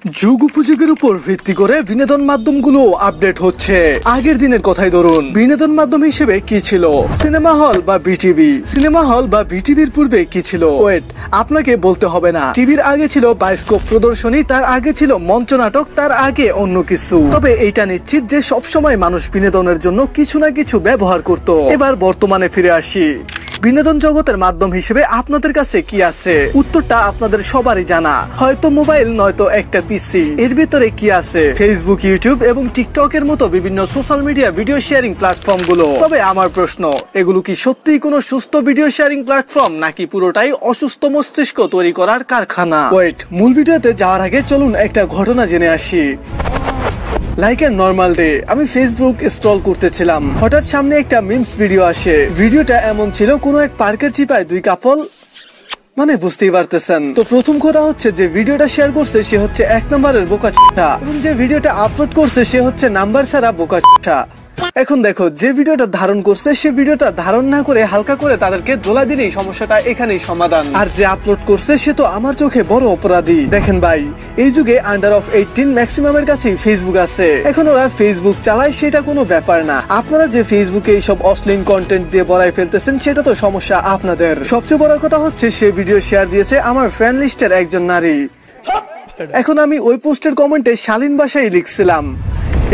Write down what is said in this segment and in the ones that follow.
যুগ উপযোগের উপর ভিত্তি করে বিনোদন মাধ্যমগুলো আপডেট হচ্ছে। আগের দিনের কথাই ধরুন, বিনোদন মাধ্যম হিসেবে কি ছিল? সিনেমা হল বা বিটিভি। সিনেমা হল বা বিটিভির পূর্বে কি ছিল? ওয়েট, আপনাকে বলতে হবে না। টিভির আগে ছিল বায়োস্কোপ প্রদর্শনী, তার আগে ছিল মঞ্চ নাটক, তার আগে অন্য কিছু। তবে এইটা নিশ্চিত যে সবসময় মানুষ বিনোদনের জন্য কিছু না কিছু ব্যবহার করত। এবার বর্তমানে ফিরে আসি। বিনোদন জগতের মাধ্যম হিসেবে আপনাদের কাছে কি আছে? উত্তরটা আপনাদের সবারই জানা, হয়তো মোবাইল নয়তো একটা পিসি। এর ভিতরে কি আছে? ফেসবুক, ইউটিউব এবং টিকটকের মতো বিভিন্ন social media video sharing platform গুলো। তবে আমার প্রশ্ন, এগুলো কি সত্যিই কোনো সুস্থ ভিডিও শেয়ারিং প্ল্যাটফর্ম, নাকি পুরোটাই অসুস্থ মস্তিষ্ক তৈরি করার কারখানা? ওয়েট, মূল ভিডিওতে যাওয়ার আগে চলুন একটা ঘটনা জেনে আসি। লাইক এ নর্মাল ডে, আমি ফেসবুক স্ক্রল করতেছিলাম, হঠাৎ সামনে একটা মিমস ভিডিও আসে। ভিডিওটা এমন ছিল, কোনো এক পার্কের চিপায় দুই কাপল, মানে বুঝতেই পারতেছেন। তো প্রথম কথা হচ্ছে, যে ভিডিওটা শেয়ার করছে সে হচ্ছে 1 নম্বরের বোকাচোদা, এবং যে ভিডিওটা আপলোড করছে সে হচ্ছে নাম্বার ছাড়া বোকাচোদা। এখন দেখো, যে ভিডিওটা ধারণ করছে সে ভিডিওটা ধারণ না করে হালকা করে তাদেরকে দোলা দিলেই সমস্যাটা এখানেই সমাধান। আর যে আপলোড করছে সে তো আমার চোখে বড় অপরাধী। দেখেন ভাই, এই যুগে আন্ডার অফ 18 ম্যাক্সিমামের কাছেই ফেসবুক আছে। এখন ওরা ফেসবুক চালায়, সেটা কোনো ব্যাপার না। আপনারা যে ফেসবুকে এইসব অশ্লীল কন্টেন্ট দিয়ে ভরাই ফেলতেছেন, সেটা তো সমস্যা আপনাদের। সবচেয়ে বড় কথা হচ্ছে, সে ভিডিও শেয়ার দিয়েছে আমার ফ্রেন্ড লিস্টের একজন নারী। এখন আমি ওই পোস্টের কমেন্টে শালীন ভাষায় লিখছিলাম,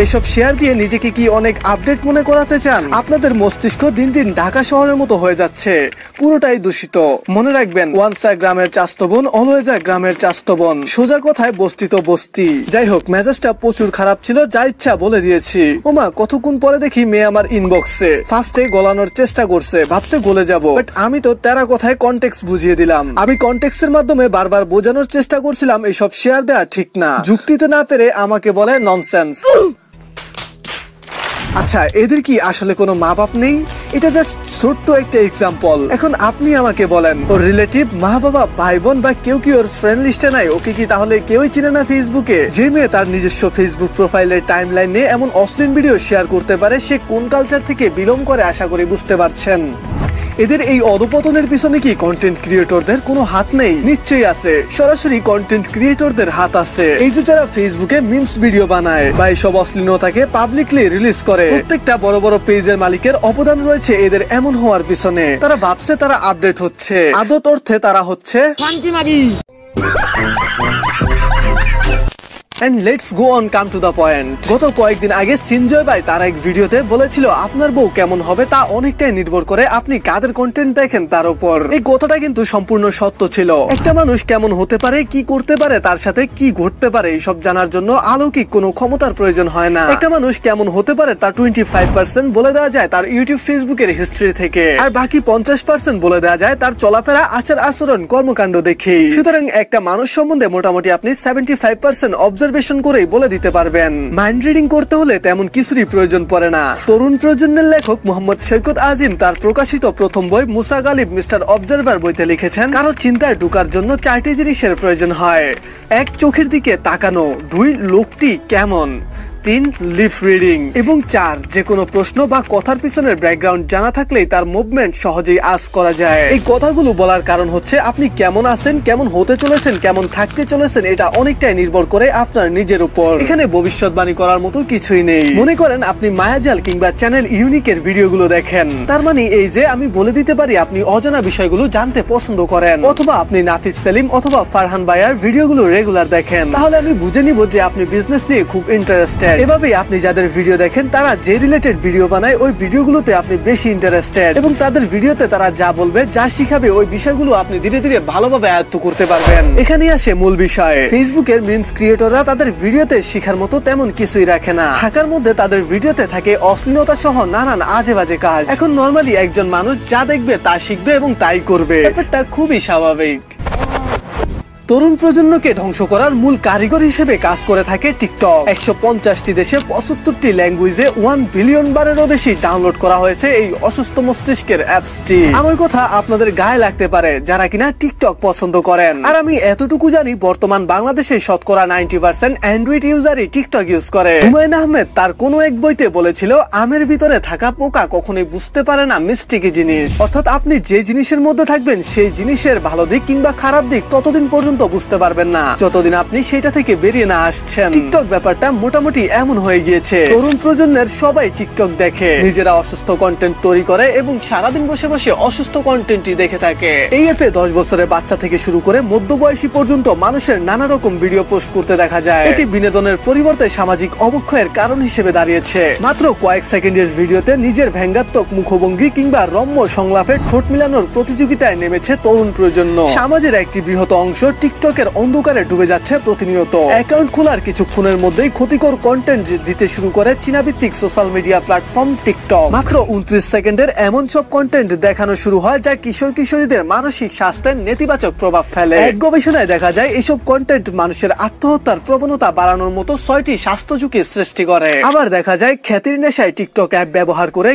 এসব শেয়ার দিয়ে নিজেকে কি অনেক আপডেট মনে করাতে চান? আপনাদের মস্তিষ্ক দিন দিন ঢাকা শহরের মতো হয়ে যাচ্ছে, পুরোটাই দূষিত। মনে রাখবেন, ওয়ান্স আ গ্রামের চাস্তো বোন, অলওয়েজ আ গ্রামের চাস্তো বোন। সোজা কথায় বস্তি তো বস্তি। যাই হোক, মেজাজটা প্রচুর খারাপ ছিল, যা ইচ্ছা বলে দিয়েছি। ওমা, কতক্ষণ পরে দেখি মেয়ে আমার ইনবক্সে। ফার্স্টে গলানোর চেষ্টা করছে, ভাবছে গলে যাব, বাট আমি তো তেরা কথায় কনটেক্সট বুঝিয়ে দিলাম। আমি কনটেক্সটের মাধ্যমে বারবার বোঝানোর চেষ্টা করছিলাম এসব শেয়ার দেওয়া ঠিক না। যুক্তিতে না পেরে আমাকে বলে ননসেন্স। আচ্ছা, এদের কি আসলে কোনো মা বাপ নেই? এটা জাস্ট ছোট্ট একটা এক্সাম্পল। এখন আপনি আমাকে বলেন, ওর রিলেটিভ, মা বাবা, ভাই বোন বা কেউ কি ওর ফ্রেন্ড লিস্টে নাই? ওকে কি তাহলে কেউই চিনে না ফেসবুকে? যে মেয়ে তার নিজস্ব ফেসবুক প্রোফাইলের টাইমলাইন নিয়ে এমন অশ্লীল ভিডিও শেয়ার করতে পারে, সে কোন কালচার থেকে বিলং করে আশা করি বুঝতে পারছেন। এদের এই অধপতনের পিছনে কি কন্টেন্ট ক্রিয়েটরদের কোনো হাত নেই? নিশ্চয়ই আছে, সরাসরি কন্টেন্ট ক্রিয়েটরদের হাত আছে। এই যে যারা ফেসবুকে মিমস ভিডিও বানায় বা এইসব অশ্লীলতাকে পাবলিকলি রিলিজ করে, প্রত্যেকটা বড় বড় পেজের মালিকের অবদান রয়েছে এদের এমন হওয়ার পিছনে। তারা ভাবছে তারা আপডেট হচ্ছে, আদত অর্থে তারা হচ্ছে And let's go on come to the point. গত কয়েকদিন আগে সিনজয় ভাই তার এক ভিডিওতে বলেছিল, আপনার বউ কেমন হবে তা অনেকটাই নির্ভর করে আপনি কাদের কন্টেন্ট দেখেন তার উপর। এই কথাটা কিন্তু সম্পূর্ণ সত্য ছিল। একটা মানুষ কেমন হতে পারে, কি করতে পারে, তার সাথে কি ঘটতে পারে, এইসব জানার জন্য আলৌকিক কোনো ক্ষমতার প্রয়োজন হয় না। একটা মানুষ কেমন হতে পারে তার 25% বলে দেওয়া যায় তার ইউটিউব ফেসবুকের হিস্ট্রি থেকে, আর বাকি 50% বলে দেওয়া যায় তার চলাফেরা, আচার আচরণ, কর্মকাণ্ড দেখেই। সুতরাং একটা মানুষ সম্বন্ধে মোটামুটি আপনি 75% অবজারভেশন করেই বলে দিতে পারবেন। মাইন্ড রিডিং করতে হলে তেমন কিছুরই প্রয়োজন পড়ে না। তরুণ প্রজন্মের লেখক মোহাম্মদ সৈকত আজিম তার প্রকাশিত প্রথম বই মুসা গালিব মিস্টার অবজারভার বইতে লিখেছেন, কারো চিন্তায় ঢোকার জন্য 4টি জিনিসের প্রয়োজন হয়। 1, চোখের দিকে তাকানো, 2, লোকটি কেমন, 3, লিপ রিডিং, এবং 4, যে কোনো প্রশ্ন বা কথার পিছনের ব্যাকগ্রাউন্ড জানা থাকলেই তার মুভমেন্ট সহজেই আঁচ করা যায়। এই কথাগুলো বলার কারণ হচ্ছে, আপনি কেমন আছেন, কেমন হতে চলেছেন, কেমন থাকতে চলেছেন, এটা অনেকটাই নির্ভর করে আপনার নিজের উপর। এখানে ভবিষ্যৎবাণী করার মতো কিছুই নেই। মনে করেন আপনি মায়াজাল কিংবা চ্যানেল ইউনিকের ভিডিওগুলো দেখেন, তার মানে এই যে আমি বলে দিতে পারি আপনি অজানা বিষয়গুলো জানতে পছন্দ করেন। অথবা আপনি নাফিস সেলিম অথবা ফারহান ভাইয়ার ভিডিওগুলো রেগুলার দেখেন, তাহলে আমি বুঝে নিব যে আপনি বিজনেস নিয়ে খুব ইন্টারেস্টেড। এভাবেই আপনি যাদের ভিডিও দেখেন তারা যে রিলেটেড ভিডিও বানায়, ওই ভিডিওগুলোতে আপনি বেশি ইন্টারেস্টেড, এবং তাদের ভিডিওতে তারা যা বলবে, যা শিখাবে, ওই বিষয়গুলো আপনি ধীরে ধীরে ভালোভাবে আয়ত্ত করতে পারবেন। এখানে আসে মূল বিষয়। ফেসবুকের মিমস ক্রিয়েটররা তাদের ভিডিওতে শিখার মতো তেমন কিছুই রাখে না। থাকার মধ্যে তাদের ভিডিওতে থাকে অশ্লীলতা সহ নানান আজে বাজে কাজ। এখন নরমালি একজন মানুষ যা দেখবে তা শিখবে এবং তাই করবে, ব্যাপারটা খুবই স্বাভাবিক। তরুণ প্রজন্মকে ধ্বংস করার মূল কারিগর হিসেবে কাজ করে থাকে টিকটক। 150টি দেশে 75টি ল্যাঙ্গুয়েজে 1 বিলিয়ন বারেরও বেশি ডাউনলোড করা হয়েছে এই অসুস্থ মস্তিষ্কের অ্যাপসটি। আমার কথা আপনাদের গায়ে লাগতে পারে যারা কিনা টিকটক পছন্দ করেন, আর আমি এতটুকু জানি বর্তমান বাংলাদেশে শতকরা 90% অ্যান্ড্রয়েড ইউজারই টিকটক ইউজ করে। হুমায়ুন আহমেদ তার কোনো এক বইতে বলেছিল, আমের ভিতরে থাকা পোকা কখনোই বুঝতে পারে না মিষ্টি কি জিনিস। অর্থাৎ আপনি যে জিনিসের মধ্যে থাকবেন সেই জিনিসের ভালো দিক কিংবা খারাপ দিক ততদিন পর্যন্ত পর্যন্ত বুঝতে পারবেন না যতদিন আপনি সেটা থেকে বেরিয়ে না আসছেন। টিকটক ব্যাপারটা মোটামুটি এমন হয়ে গিয়েছে, তরুণ প্রজন্মের সবাই টিকটক দেখে, নিজেরা অসুস্থ কন্টেন্ট তৈরি করে এবং সারাদিন বসে বসে অসুস্থ কন্টেন্টই দেখে থাকে। এই অ্যাপে 10 বছরের বাচ্চা থেকে শুরু করে মধ্যবয়সী পর্যন্ত মানুষের নানা রকম ভিডিও পোস্ট করতে দেখা যায়। এটি বিনোদনের পরিবর্তে সামাজিক অবক্ষয়ের কারণ হিসেবে দাঁড়িয়েছে। মাত্র কয়েক সেকেন্ডের ভিডিওতে নিজের ব্যঙ্গাত্মক মুখভঙ্গি কিংবা রম্য সংলাপে ঠোঁট মিলানোর প্রতিযোগিতায় নেমেছে তরুণ প্রজন্ম। সমাজের একটি বৃহৎ অংশ টিকটকের অন্ধকারে ডুবে যাচ্ছে প্রতিনিয়ত। অ্যাকাউন্ট খোলার কিছুক্ষণের মধ্যেই ক্ষতিকর কন্টেন্ট দিতে শুরু করে চীনা ভিত্তিক সোশ্যাল মিডিয়া প্ল্যাটফর্ম টিকটক। মাত্র 29 সেকেন্ডের এমন সব কন্টেন্ট দেখানো শুরু হয় যা কিশোর কিশোরীদের মানসিক স্বাস্থ্যের নেতিবাচক প্রভাব ফেলে। এক গবেষণায় দেখা যায় এসব কন্টেন্ট মানুষের আত্মহত্যার প্রবণতা বাড়ানোর মতো 6টি স্বাস্থ্য ঝুঁকি সৃষ্টি করে। আবার দেখা যায় খ্যাতির নেশায় টিকটক অ্যাপ ব্যবহার করে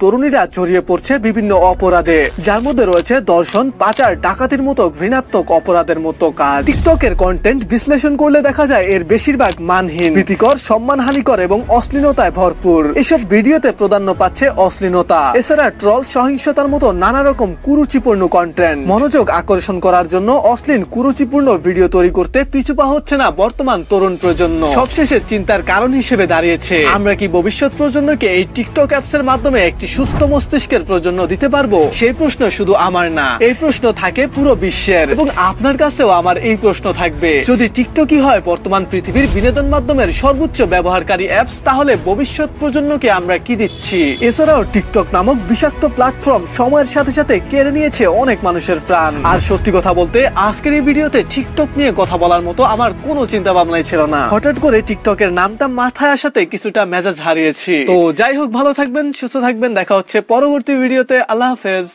তরুণীরা জড়িয়ে পড়ছে বিভিন্ন অপরাধে, যার মধ্যে রয়েছে দর্শন, পাচার, ডাকাতির মতো ঘৃণাত্মক অপরাধের মতো কাজ। টিকটকের কন্টেন্ট বিশ্লেষণ করলে দেখা যায় এর বেশিরভাগ মানহীন, ভীতিকর, সম্মানহানিকর এবং অশ্লীলতায় ভরপুর। এসব ভিডিওতে প্রাধান্য পাচ্ছে অশ্লীলতা, এছাড়া ট্রল, সহিংসতার মতো নানা রকম কুরুচিপূর্ণ কন্টেন্ট। মনোযোগ আকর্ষণ করার জন্য অশ্লীল কুরুচিপূর্ণ ভিডিও তৈরি করতে পিছুপা হচ্ছে না বর্তমান তরুণ প্রজন্ম। সবশেষে চিন্তার কারণ হিসেবে দাঁড়িয়েছে, আমরা কি ভবিষ্যৎ প্রজন্মকে এই টিকটক অ্যাপস এর মাধ্যমে একটি সুস্থ মস্তিষ্কের প্রজন্ম দিতে পারবো? সেই প্রশ্ন শুধু আমার না, এই প্রশ্ন থাকে পুরো বিশ্বের, এবং আপনার কাছেও আমার এই প্রশ্ন থাকবে। যদি টিকটকই হয় বর্তমান পৃথিবীর বিনোদন মাধ্যমের সর্বোচ্চ ব্যবহারকারী অ্যাপস, তাহলে ভবিষ্যৎ প্রজন্মকে আমরা কি দিচ্ছি? এছাড়াও টিকটক নামক বিষাক্ত প্ল্যাটফর্ম সময়ের সাথে সাথে কেড়ে নিয়েছে অনেক মানুষের প্রাণ। আর সত্যি কথা বলতে আজকের এই ভিডিওতে টিকটক নিয়ে কথা বলার মতো আমার কোনো চিন্তা ভাবনাই ছিল না। হঠাৎ করে টিকটকের নামটা মাথায় আসাতে কিছুটা মেজাজ হারিয়েছি। তো যাই হোক, ভালো থাকবেন, সুস্থ থাকবেন, দেখা হচ্ছে পরবর্তী ভিডিওতে। আল্লাহ হাফেজ।